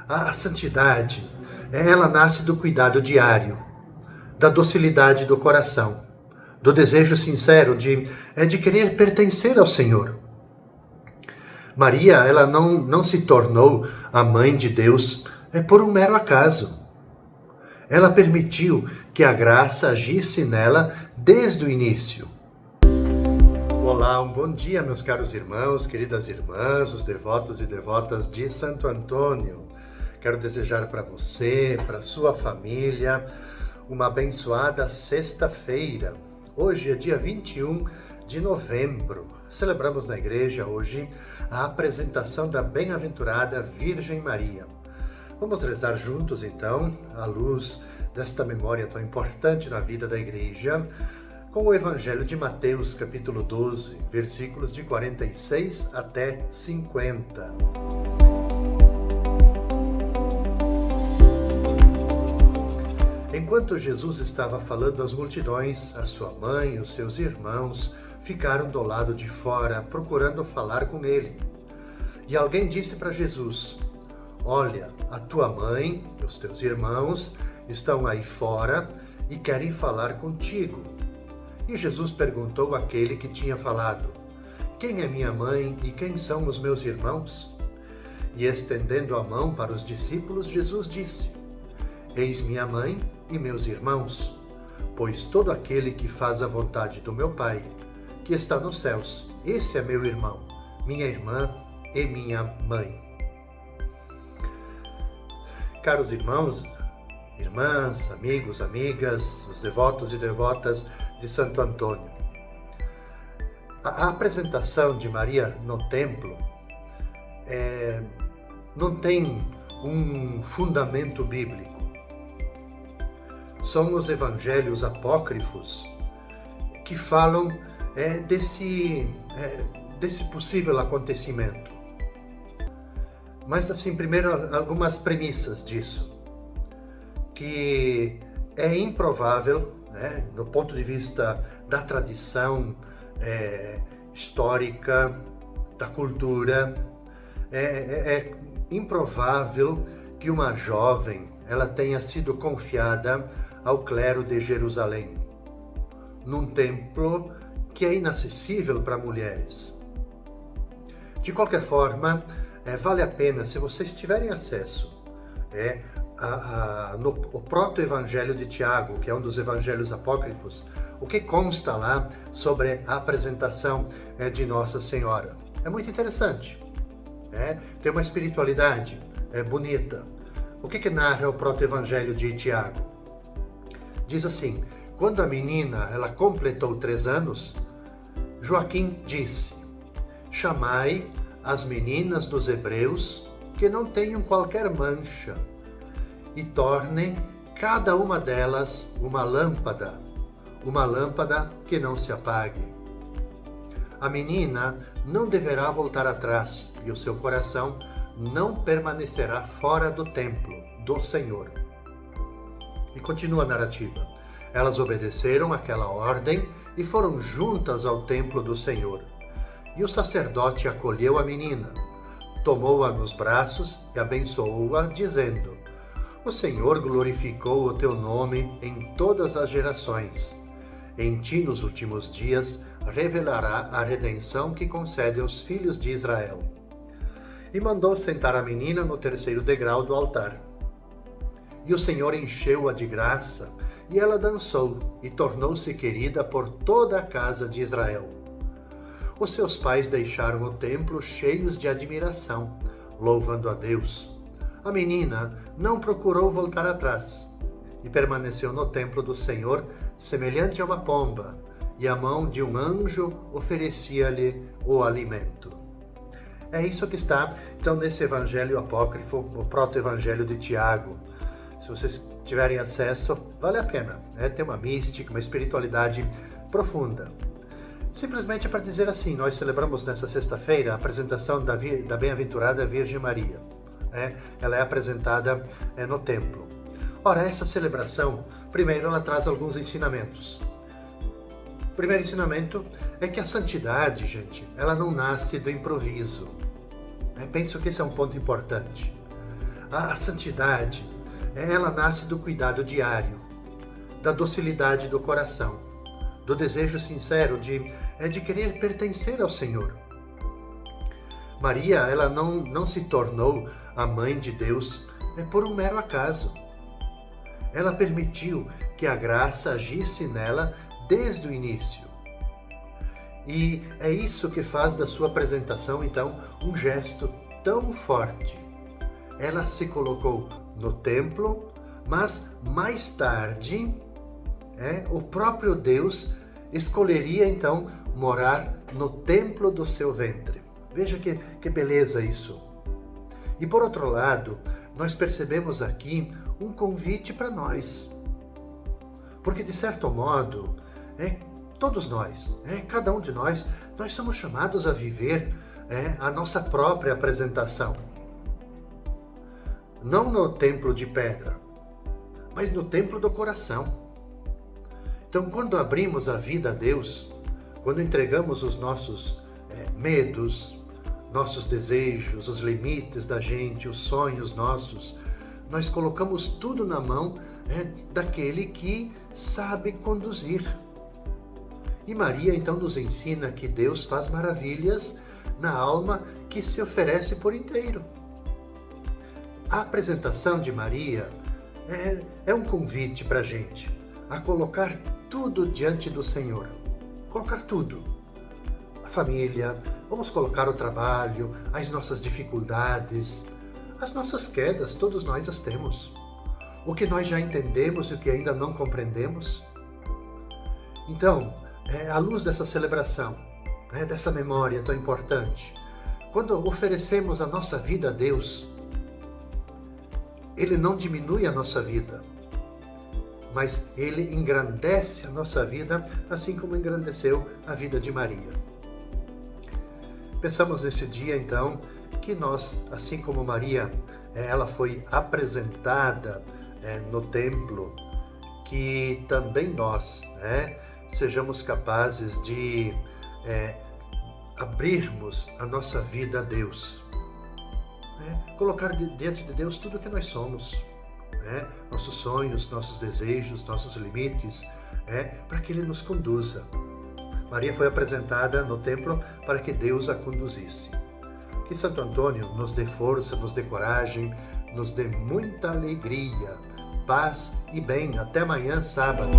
A santidade, ela nasce do cuidado diário, da docilidade do coração, do desejo sincero de querer pertencer ao Senhor. Maria, ela não se tornou a mãe de Deus por um mero acaso. Ela permitiu que a graça agisse nela desde o início. Olá, um bom dia, meus caros irmãos, queridas irmãs, os devotos e devotas de Santo Antônio. Quero desejar para você, para sua família, uma abençoada sexta-feira. Hoje é dia 21 de novembro. Celebramos na igreja hoje a apresentação da bem-aventurada Virgem Maria. Vamos rezar juntos, então, à luz desta memória tão importante na vida da igreja, com o Evangelho de Mateus, capítulo 12, versículos de 46 até 50. Enquanto Jesus estava falando às multidões, a sua mãe e os seus irmãos ficaram do lado de fora, procurando falar com ele. E alguém disse para Jesus: "Olha, a tua mãe e os teus irmãos estão aí fora e querem falar contigo." E Jesus perguntou àquele que tinha falado: "Quem é minha mãe e quem são os meus irmãos?" E estendendo a mão para os discípulos, Jesus disse: "Eis minha mãe e meus irmãos, pois todo aquele que faz a vontade do meu Pai, que está nos céus, esse é meu irmão, minha irmã e minha mãe." Caros irmãos, irmãs, amigos, amigas, os devotos e devotas de Santo Antônio, a apresentação de Maria no templo não tem um fundamento bíblico. São os evangelhos apócrifos que falam desse possível acontecimento. Mas, assim, primeiro, algumas premissas disso. Que é improvável, do ponto de vista da tradição histórica, da cultura, é improvável que uma jovem ela tenha sido confiada ao clero de Jerusalém, num templo que é inacessível para mulheres. De qualquer forma, vale a pena, se vocês tiverem acesso no proto-evangelho de Tiago, que é um dos evangelhos apócrifos, o que consta lá sobre a apresentação de Nossa Senhora. É muito interessante. Tem uma espiritualidade bonita. O que narra o proto-evangelho de Tiago? Diz assim: quando a menina ela completou 3 anos, Joaquim disse: "Chamai as meninas dos hebreus que não tenham qualquer mancha, e tornem cada uma delas uma lâmpada que não se apague. A menina não deverá voltar atrás, e o seu coração não permanecerá fora do templo do Senhor." E continua a narrativa. Elas obedeceram àquela ordem e foram juntas ao templo do Senhor. E o sacerdote acolheu a menina, tomou-a nos braços e abençoou-a, dizendo: "O Senhor glorificou o teu nome em todas as gerações. Em ti, nos últimos dias, revelará a redenção que concede aos filhos de Israel." E mandou sentar a menina no 3º degrau do altar. E o Senhor encheu-a de graça, e ela dançou, e tornou-se querida por toda a casa de Israel. Os seus pais deixaram o templo cheios de admiração, louvando a Deus. A menina não procurou voltar atrás, e permaneceu no templo do Senhor, semelhante a uma pomba, e a mão de um anjo oferecia-lhe o alimento. É isso que está, então, nesse evangelho apócrifo, o proto-evangelho de Tiago. Se vocês tiverem acesso, vale a pena. Tem uma mística, uma espiritualidade profunda. Simplesmente para dizer assim, nós celebramos nessa sexta-feira a apresentação da bem-aventurada Virgem Maria. Ela é apresentada no templo. Ora, essa celebração, primeiro, ela traz alguns ensinamentos. O primeiro ensinamento é que a santidade, gente, ela não nasce do improviso. Penso que esse é um ponto importante. A santidade, ela nasce do cuidado diário, da docilidade do coração, do desejo sincero de querer pertencer ao Senhor. Maria, ela não se tornou a mãe de Deus por um mero acaso. Ela permitiu que a graça agisse nela desde o início. E é isso que faz da sua apresentação, então, um gesto tão forte. Ela se colocou no templo, mas mais tarde, o próprio Deus escolheria, então, morar no templo do seu ventre. Veja que beleza isso. E por outro lado, nós percebemos aqui um convite para nós. Porque, de certo modo, todos nós, cada um de nós somos chamados a viver a nossa própria apresentação. Não no templo de pedra, mas no templo do coração. Então, quando abrimos a vida a Deus, quando entregamos os nossos medos, nossos desejos, os limites da gente, os sonhos nossos, nós colocamos tudo na mão daquele que sabe conduzir. E Maria então nos ensina que Deus faz maravilhas na alma que se oferece por inteiro. A apresentação de Maria é um convite para a gente a colocar tudo diante do Senhor. Colocar tudo. A família, vamos colocar o trabalho, as nossas dificuldades, as nossas quedas, todos nós as temos. O que nós já entendemos e o que ainda não compreendemos. Então, à luz dessa celebração, dessa memória tão importante, quando oferecemos a nossa vida a Deus, Ele não diminui a nossa vida, mas Ele engrandece a nossa vida, assim como engrandeceu a vida de Maria. Pensamos nesse dia, então, que nós, assim como Maria, ela foi apresentada no templo, que também nós sejamos capazes de abrirmos a nossa vida a Deus. Colocar diante de Deus tudo o que nós somos, nossos sonhos, nossos desejos, nossos limites, para que Ele nos conduza. Maria foi apresentada no templo para que Deus a conduzisse. Que Santo Antônio nos dê força, nos dê coragem, nos dê muita alegria, paz e bem. Até amanhã, sábado.